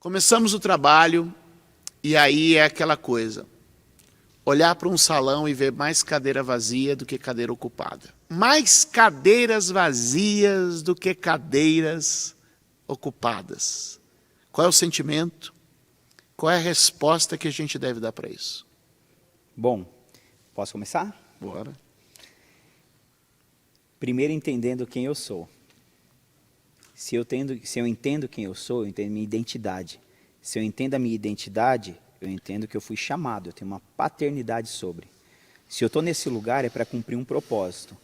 Começamos o trabalho e aí é aquela coisa. Olhar para um salão e ver mais cadeira vazia do que cadeira ocupada. Mais cadeiras vazias do que cadeiras ocupadas. Qual é o sentimento? Qual é a resposta que a gente deve dar para isso? Bom, posso começar? Bora. Primeiro entendendo quem eu sou. Se eu entendo quem eu sou, eu entendo minha identidade. Se eu entendo a minha identidade, eu entendo que eu fui chamado, eu tenho uma paternidade sobre. Se eu estou nesse lugar é para cumprir um propósito.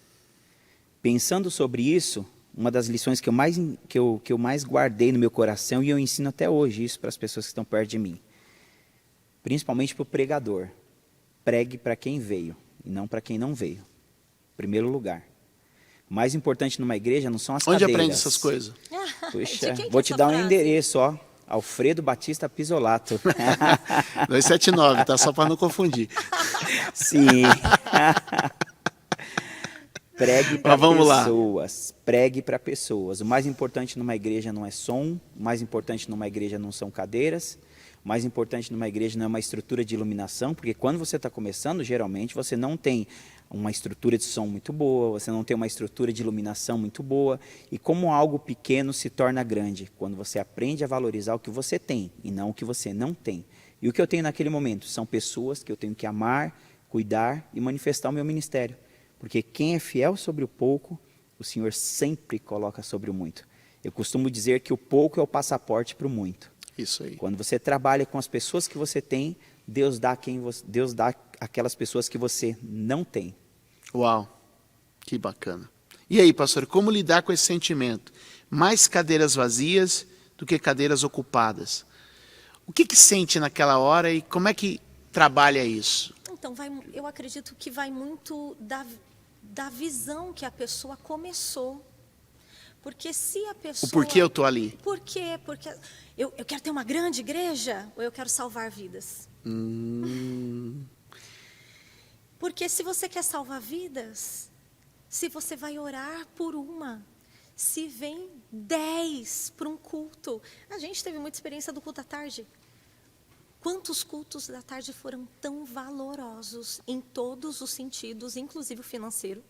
Pensando sobre isso, uma das lições que eu mais guardei no meu coração, e eu ensino até hoje isso para as pessoas que estão perto de mim, principalmente para o pregador: pregue para quem veio e não para quem não veio. Em primeiro lugar. O mais importante numa igreja não são as cadeiras. Onde aprende essas coisas? Puxa, vou te dar um endereço, ó. Alfredo Batista Pisolato. 279, tá? Só para não confundir. Sim. Pregue para pessoas. Pregue para pessoas. O mais importante numa igreja não é som. O mais importante numa igreja não são cadeiras. O mais importante numa igreja não é uma estrutura de iluminação, porque quando você está começando, geralmente você não tem uma estrutura de som muito boa, você não tem uma estrutura de iluminação muito boa, e como algo pequeno se torna grande, quando você aprende a valorizar o que você tem e não o que você não tem. E o que eu tenho naquele momento são pessoas que eu tenho que amar, cuidar e manifestar o meu ministério, porque quem é fiel sobre o pouco, o Senhor sempre coloca sobre o muito. Eu costumo dizer que o pouco é o passaporte para o muito. Isso aí. Quando você trabalha com as pessoas que você tem, Deus dá aquelas pessoas que você não tem. Uau, que bacana. E aí, pastor, como lidar com esse sentimento? Mais cadeiras vazias do que cadeiras ocupadas. O que sente naquela hora e como é que trabalha isso? Então, eu acredito que vai muito da visão que a pessoa começou. Porque se a pessoa... O porquê eu estou ali? Por quê? Porque eu quero ter uma grande igreja ou eu quero salvar vidas? Porque se você quer salvar vidas, se você vai orar por uma, se vem 10 para um culto. A gente teve muita experiência do culto à tarde. Quantos cultos da tarde foram tão valorosos em todos os sentidos, inclusive o financeiro?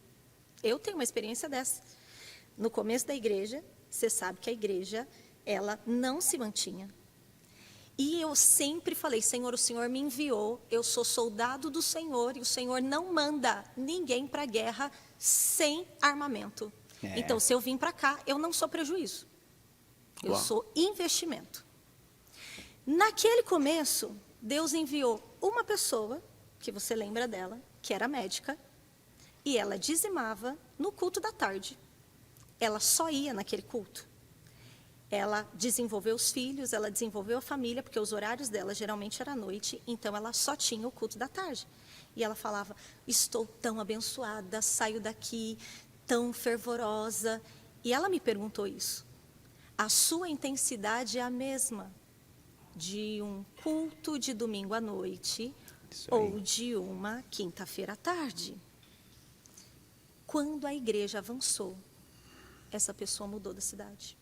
Eu tenho uma experiência dessa. No começo da igreja, você sabe que a igreja, ela não se mantinha. E eu sempre falei: Senhor, o Senhor me enviou, eu sou soldado do Senhor, e o Senhor não manda ninguém para a guerra sem armamento. Então, se eu vim para cá, eu não sou prejuízo. Eu sou investimento. Naquele começo, Deus enviou uma pessoa, que você lembra dela, que era médica, e ela dizimava no culto da tarde. Ela só ia naquele culto. Ela desenvolveu os filhos, ela desenvolveu a família, porque os horários dela geralmente era à noite, então ela só tinha o culto da tarde. E ela falava: estou tão abençoada, saio daqui tão fervorosa. E ela me perguntou isso. A sua intensidade é a mesma de um culto de domingo à noite ou de uma quinta-feira à tarde? Quando a igreja avançou, essa pessoa mudou da cidade.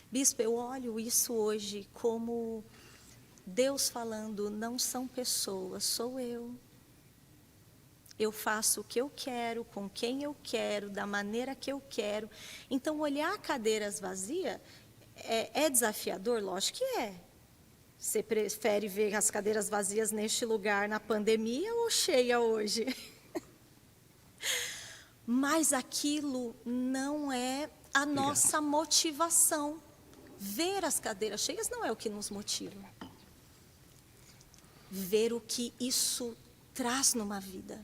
Bispo, eu olho isso hoje como Deus falando: não são pessoas, sou eu. Eu faço o que eu quero, com quem eu quero, da maneira que eu quero. Então, olhar cadeiras vazias é desafiador? Lógico que é. Você prefere ver as cadeiras vazias neste lugar na pandemia ou cheia hoje? Mas aquilo não é a nossa motivação. Ver as cadeiras cheias não é o que nos motiva. Ver o que isso traz numa vida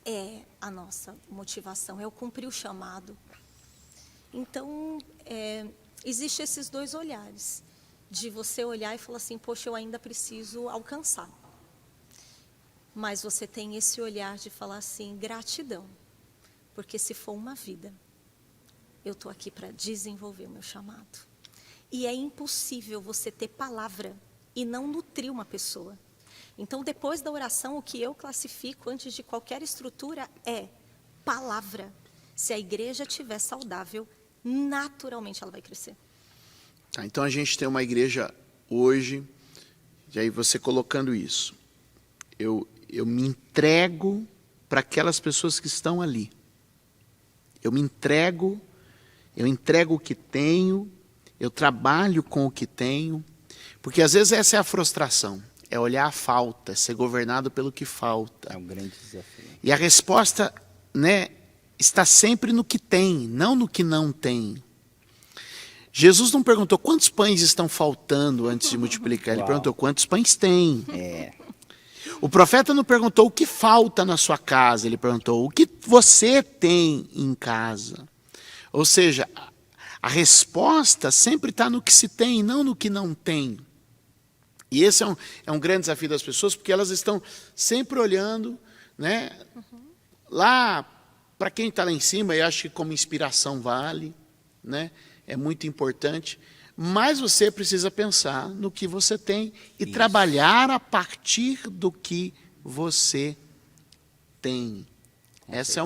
é a nossa motivação, é o cumprir o chamado. Então, existem esses dois olhares, de você olhar e falar assim: poxa, eu ainda preciso alcançar. Mas você tem esse olhar de falar assim: gratidão, porque se for uma vida, eu estou aqui para desenvolver o meu chamado. E é impossível você ter palavra e não nutrir uma pessoa. Então, depois da oração, o que eu classifico antes de qualquer estrutura é palavra. Se a igreja estiver saudável, naturalmente ela vai crescer. Tá, então a gente tem uma igreja hoje, e aí você colocando isso, eu me entrego para aquelas pessoas que estão ali. Eu entrego o que tenho, eu trabalho com o que tenho, porque às vezes essa é a frustração, é olhar a falta, é ser governado pelo que falta. É um grande desafio. E a resposta, né, está sempre no que tem, não no que não tem. Jesus não perguntou quantos pães estão faltando antes de multiplicar, ele perguntou quantos pães tem. O profeta não perguntou o que falta na sua casa, ele perguntou o que você tem em casa. Ou seja, a resposta sempre está no que se tem, não no que não tem. E esse é um grande desafio das pessoas, porque elas estão sempre olhando, né, lá para quem está lá em cima, eu acho que como inspiração vale, né, é muito importante, mas você precisa pensar no que você tem e trabalhar a partir do que você tem. Essa é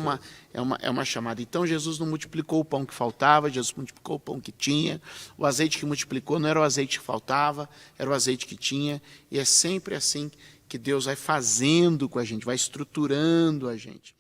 uma chamada. Então Jesus não multiplicou o pão que faltava, Jesus multiplicou o pão que tinha. O azeite que multiplicou não era o azeite que faltava, era o azeite que tinha. E é sempre assim que Deus vai fazendo com a gente, vai estruturando a gente.